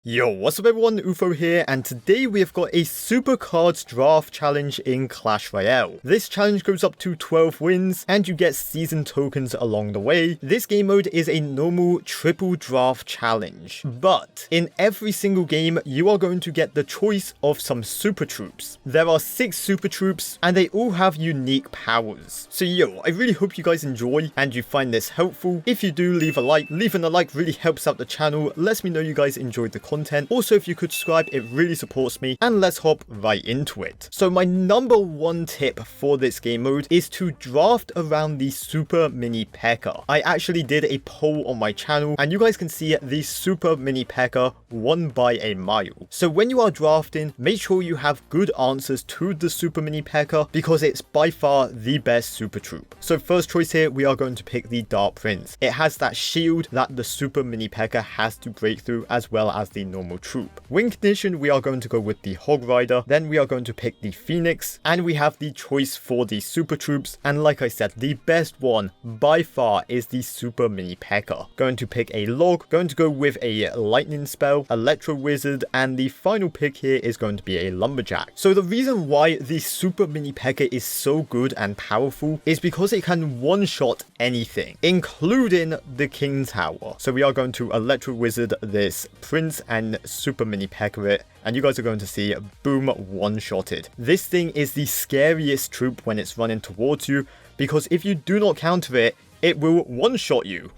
Yo, what's up everyone, OOfro here, and today we have got a Super Cards Draft Challenge in Clash Royale. This challenge goes up to 12 wins, and you get season tokens along the way. This game mode is a normal triple draft challenge, but in every single game, you are going to get the choice of some super troops. There are 6 super troops, and they all have unique powers. So yo, I really hope you guys enjoy, and you find this helpful. If you do, leave a like. Leaving a like really helps out the channel, lets me know you guys enjoyed the content. Also, if you could subscribe, it really supports me, and let's hop right into it. So my number one tip for this game mode is to draft around the super mini P.E.K.K.A. I actually did a poll on my channel, and you guys can see the super mini P.E.K.K.A. won by a mile. So when you are drafting, make sure you have good answers to the super mini P.E.K.K.A. because it's by far the best super troop. So first choice here, we are going to pick the Dark Prince. It has that shield that the super mini P.E.K.K.A. has to break through, as well as the normal troop. Win condition, we are going to go with the Hog Rider, then we are going to pick the Phoenix, and we have the choice for the super troops, and like I said, the best one by far is the super mini P.E.K.K.A. Going to pick a Log, going to go with a lightning spell, Electro Wizard, and the final pick here is going to be a Lumberjack. So the reason why the super mini P.E.K.K.A. is so good and powerful is because it can one-shot anything, including the King Tower. So we are going to Electro Wizard this Prince and super mini P.E.K.K.A. it, and you guys are going to see boom, one-shotted. This thing is the scariest troop when it's running towards you, because if you do not counter it, it will one-shot you.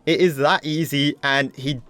It is that easy, and he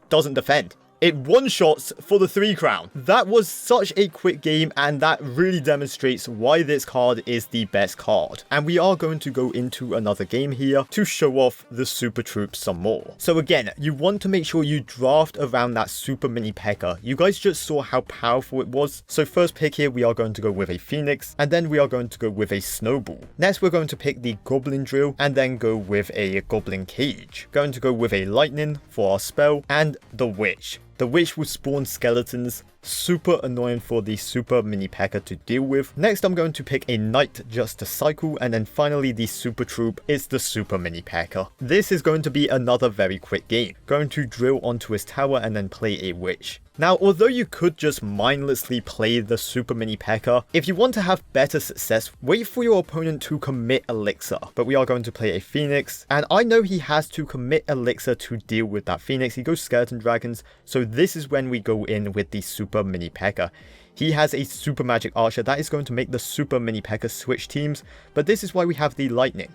doesn't defend. It one-shots for the 3 crown. That was such a quick game, and that really demonstrates why this card is the best card. And we are going to go into another game here to show off the super troops some more. So again, you want to make sure you draft around that super mini P.E.K.K.A. You guys just saw how powerful it was. So first pick here, we are going to go with a Phoenix, and then we are going to go with a Snowball. Next, we're going to pick the Goblin Drill, and then go with a Goblin Cage. Going to go with a Lightning for our spell, and the Witch. The Witch will spawn skeletons, super annoying for the super mini P.E.K.K.A. to deal with. Next, I'm going to pick a Knight just to cycle, and then finally the super troop is the super mini P.E.K.K.A. This is going to be another very quick game. Going to drill onto his tower and then play a Witch. Now, although you could just mindlessly play the super mini P.E.K.K.A., if you want to have better success, wait for your opponent to commit Elixir. But we are going to play a Phoenix, and I know he has to commit Elixir to deal with that Phoenix. He goes Skeleton Dragons, so this is when we go in with the super mini P.E.K.K.A. He has a super magic archer that is going to make the super mini P.E.K.K.A. switch teams, but this is why we have the lightning.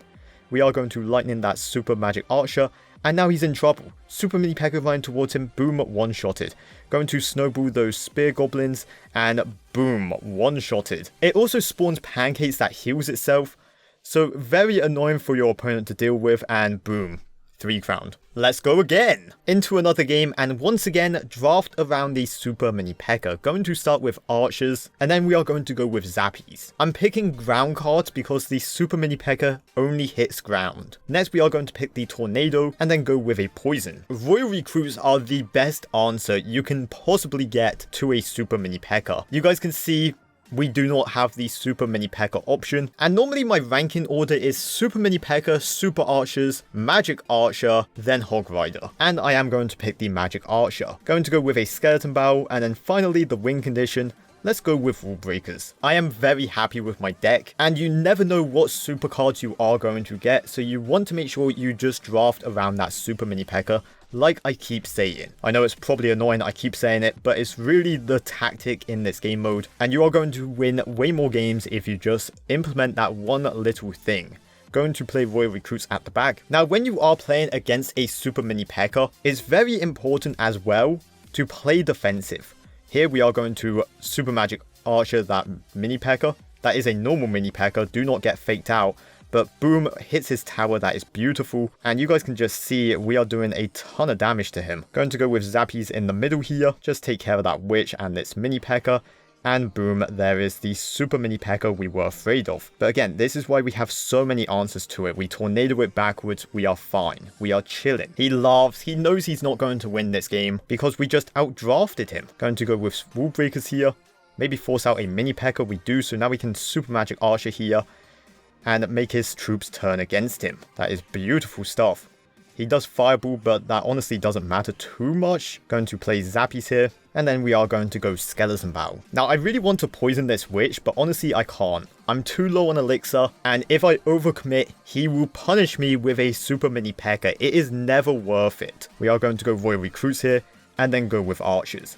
We are going to lightning that super magic archer, and now he's in trouble. Super mini P.E.K.K.A. running towards him, boom, one-shotted. Going to snowball those spear goblins, and boom, one-shotted. It also spawns pancakes that heals itself, so very annoying for your opponent to deal with, and boom, 3 crowned. Let's go again into another game, and once again draft around the super mini P.E.K.K.A. Going to start with archers, and then we are going to go with zappies. I'm picking ground cards because the super mini P.E.K.K.A. only hits ground. Next, we are going to pick the tornado and then go with a poison. Royal recruits are the best answer you can possibly get to a super mini P.E.K.K.A. You guys can see we do not have the super mini P.E.K.K.A. option, and normally my ranking order is super mini P.E.K.K.A., super archers, magic archer, then hog rider, and I am going to pick the magic archer. Going to go with a skeleton barrel, and then finally the win condition. Let's go with Rule Breakers. I am very happy with my deck, and you never know what super cards you are going to get, so you want to make sure you just draft around that super mini P.E.K.K.A. like I keep saying. I know it's probably annoying I keep saying it, but it's really the tactic in this game mode, and you are going to win way more games if you just implement that one little thing. Going to play Royal Recruits at the back. Now, when you are playing against a super mini P.E.K.K.A., it's very important as well to play defensive. Here we are going to super magic archer that mini P.E.K.K.A. That is a normal mini P.E.K.K.A. Do not get faked out. But boom, hits his tower. That is beautiful. And you guys can just see we are doing a ton of damage to him. Going to go with zappies in the middle here. Just take care of that witch and its mini P.E.K.K.A. And boom, there is the super mini P.E.K.K.A. we were afraid of. But again, this is why we have so many answers to it. We tornado it backwards. We are fine. We are chilling. He laughs. He knows he's not going to win this game because we just outdrafted him. Going to go with Rule Breakers here. Maybe force out a mini P.E.K.K.A. We do. So now we can super magic archer here and make his troops turn against him. That is beautiful stuff. He does Fireball, but that honestly doesn't matter too much. Going to play Zappies here. And then we are going to go Skeleton Battle. Now, I really want to poison this Witch, but honestly, I can't. I'm too low on Elixir, and if I overcommit, he will punish me with a Super Mini P.E.K.K.A. It is never worth it. We are going to go Royal Recruits here, and then go with Archers.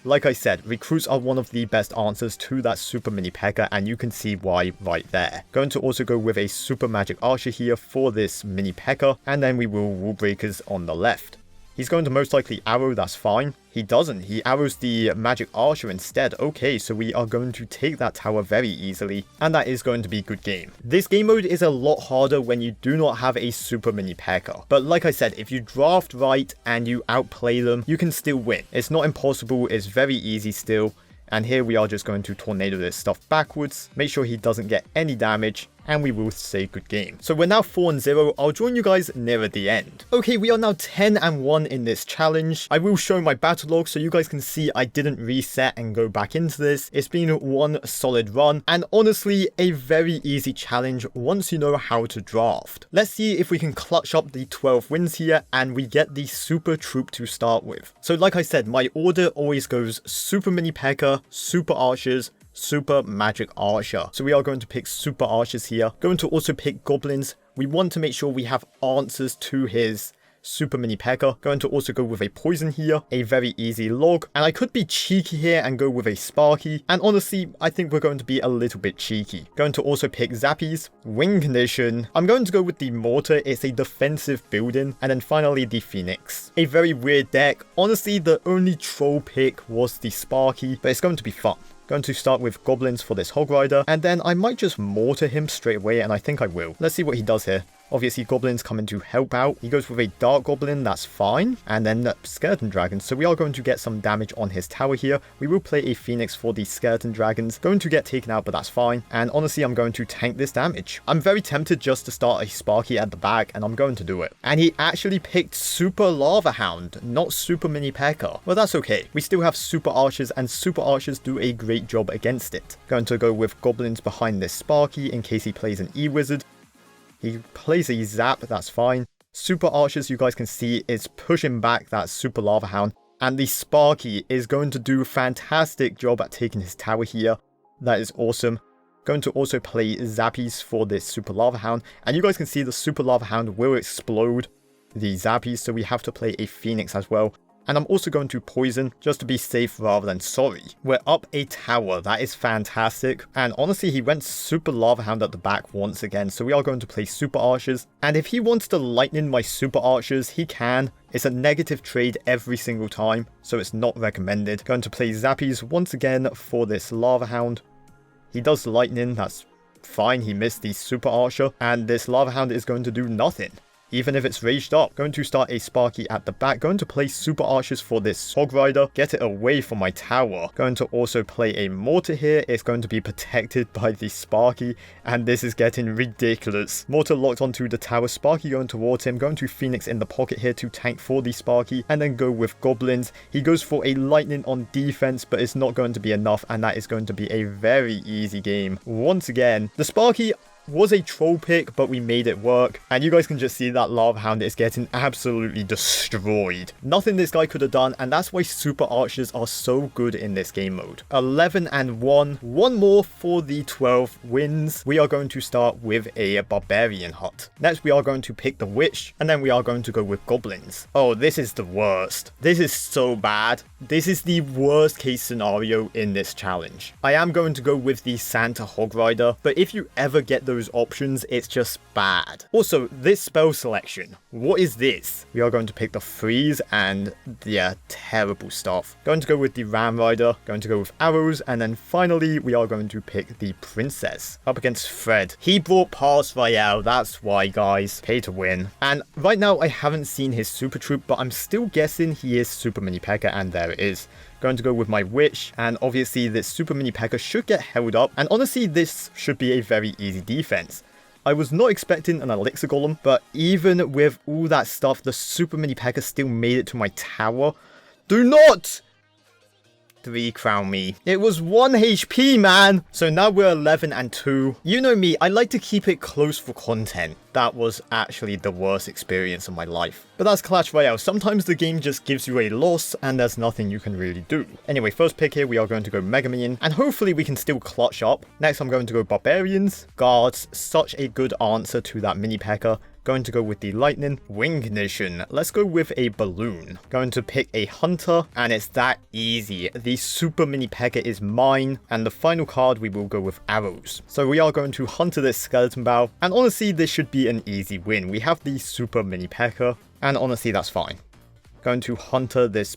Like I said, Recruits are one of the best answers to that Super Mini P.E.K.K.A. and you can see why right there. Going to also go with a Super Magic Archer here for this Mini P.E.K.K.A. and then we will Wall Breakers on the left. He's going to most likely arrow, that's fine. He doesn't, he arrows the Magic Archer instead. Okay, so we are going to take that tower very easily, and that is going to be good game. This game mode is a lot harder when you do not have a Super Mini P.E.K.K.A. But like I said, if you draft right and you outplay them, you can still win. It's not impossible, it's very easy still. And here we are just going to tornado this stuff backwards, make sure he doesn't get any damage, and we will say good game. So we're now 4-0, I'll join you guys nearer the end. Okay, we are now 10-1 in this challenge. I will show my battle log so you guys can see I didn't reset and go back into this. It's been one solid run, and honestly, a very easy challenge once you know how to draft. Let's see if we can clutch up the 12 wins here, and we get the Super Troop to start with. So like I said, my order always goes Super Mini P.E.K.K.A, Super Archers, Super Magic Archer. So we are going to pick Super Archers here. Going to also pick Goblins. We want to make sure we have answers to his Super Mini P.E.K.K.A. Going to also go with a Poison here, a very easy log. And I could be cheeky here and go with a Sparky. And honestly, I think we're going to be a little bit cheeky. Going to also pick Zappies, Wing Condition. I'm going to go with the Mortar, it's a defensive building. And then finally the Phoenix. A very weird deck. Honestly, the only troll pick was the Sparky, but it's going to be fun. Going to start with Goblins for this Hog Rider, and then I might just Mortar him straight away, and I think I will. Let's see what he does here. Obviously, Goblins coming to help out. He goes with a Dark Goblin, that's fine. And then Skeleton Dragons. So we are going to get some damage on his tower here. We will play a Phoenix for the Skeleton Dragons. Going to get taken out, but that's fine. And honestly, I'm going to tank this damage. I'm very tempted just to start a Sparky at the back, and I'm going to do it. And he actually picked Super Lava Hound, not Super Mini P.E.K.K.A. Well, that's okay. We still have Super Archers, and Super Archers do a great job against it. Going to go with Goblins behind this Sparky in case he plays an E-Wizard. He plays a Zap, that's fine. Super Archers, you guys can see, is pushing back that Super Lava Hound. And the Sparky is going to do a fantastic job at taking his tower here. That is awesome. Going to also play Zappies for this Super Lava Hound. And you guys can see the Super Lava Hound will explode the Zappies. So we have to play a Phoenix as well. And I'm also going to Poison, just to be safe rather than sorry. We're up a tower, that is fantastic. And honestly, he went Super Lava Hound at the back once again, so we are going to play Super Archers. And if he wants to lightning my Super Archers, he can. It's a negative trade every single time, so it's not recommended. Going to play Zappies once again for this Lava Hound. He does lightning, that's fine, he missed the Super Archer. And this Lava Hound is going to do nothing. Even if it's raged up. Going to start a Sparky at the back. Going to play Super Archers for this Hog Rider. Get it away from my tower. Going to also play a Mortar here. It's going to be protected by the Sparky. And this is getting ridiculous. Mortar locked onto the tower. Sparky going towards him. Going to Phoenix in the pocket here to tank for the Sparky. And then go with Goblins. He goes for a Lightning on defense. But it's not going to be enough. And that is going to be a very easy game. Once again, the Sparky was a troll pick, but we made it work. And you guys can just see that Lava Hound is getting absolutely destroyed. Nothing this guy could have done, and that's why Super Archers are so good in this game mode. 11-1. One more for the 12 wins. We are going to start with a Barbarian Hut. Next, we are going to pick the Witch, and then we are going to go with Goblins. Oh, this is the worst. This is so bad. This is the worst case scenario in this challenge. I am going to go with the Santa Hog Rider, but if you ever get those options, it's just bad. Also, this spell selection, what is this? We are going to pick the Freeze and the terrible stuff. Going to go with the Ram Rider, going to go with arrows, and then finally we are going to pick the Princess up against Fred. He brought past Royale, that's why guys, pay to win. And right now I haven't seen his Super Troop, but I'm still guessing he is Super Mini P.E.K.K.A. and there it is. Going to go with my Witch, and obviously this Super Mini P.E.K.K.A. should get held up, and honestly this should be a very easy defense. I was not expecting an Elixir Golem, but even with all that stuff, the Super Mini P.E.K.K.A. still made it to my tower. Do not! 3 crown me. It was 1 HP, man! So now we're 11 and 2. You know me, I like to keep it close for content. That was actually the worst experience of my life. But that's Clash Royale. Sometimes the game just gives you a loss and there's nothing you can really do. Anyway, first pick here, we are going to go Mega Minion, and hopefully we can still clutch up. Next, I'm going to go Barbarians. Guards, such a good answer to that mini P.E.K.K.A. Going to go with the Lightning. Wing Ignition. Let's go with a Balloon. Going to pick a Hunter, and it's that easy. The super mini P.E.K.K.A. is mine, and the final card we will go with Arrows. So we are going to Hunter this Skeleton Bow, and honestly this should be an easy win. We have the super mini P.E.K.K.A. and honestly that's fine. Going to Hunter this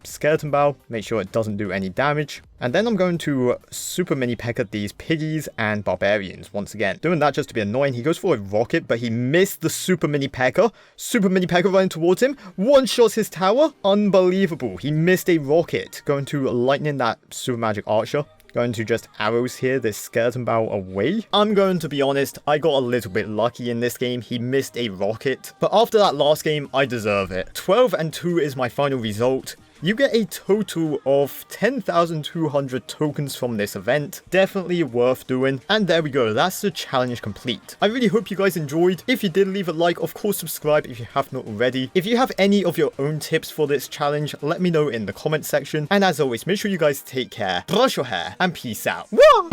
Skeleton Bow, make sure it doesn't do any damage. And then I'm going to super mini P.E.K.K.A. these Piggies and Barbarians once again. Doing that just to be annoying. He goes for a Rocket, but he missed the super mini P.E.K.K.A. Super mini P.E.K.K.A. running towards him. One-shots his tower. Unbelievable. He missed a Rocket. Going to Lightning that super magic Archer. Going to just Arrows here, this Skeleton Bow away. I'm going to be honest, I got a little bit lucky in this game. He missed a Rocket. But after that last game, I deserve it. 12 and 2 is my final result. You get a total of 10,200 tokens from this event. Definitely worth doing. And there we go. That's the challenge complete. I really hope you guys enjoyed. If you did, leave a like. Of course, subscribe if you have not already. If you have any of your own tips for this challenge, let me know in the comment section. And as always, make sure you guys take care, brush your hair, and peace out. Woo!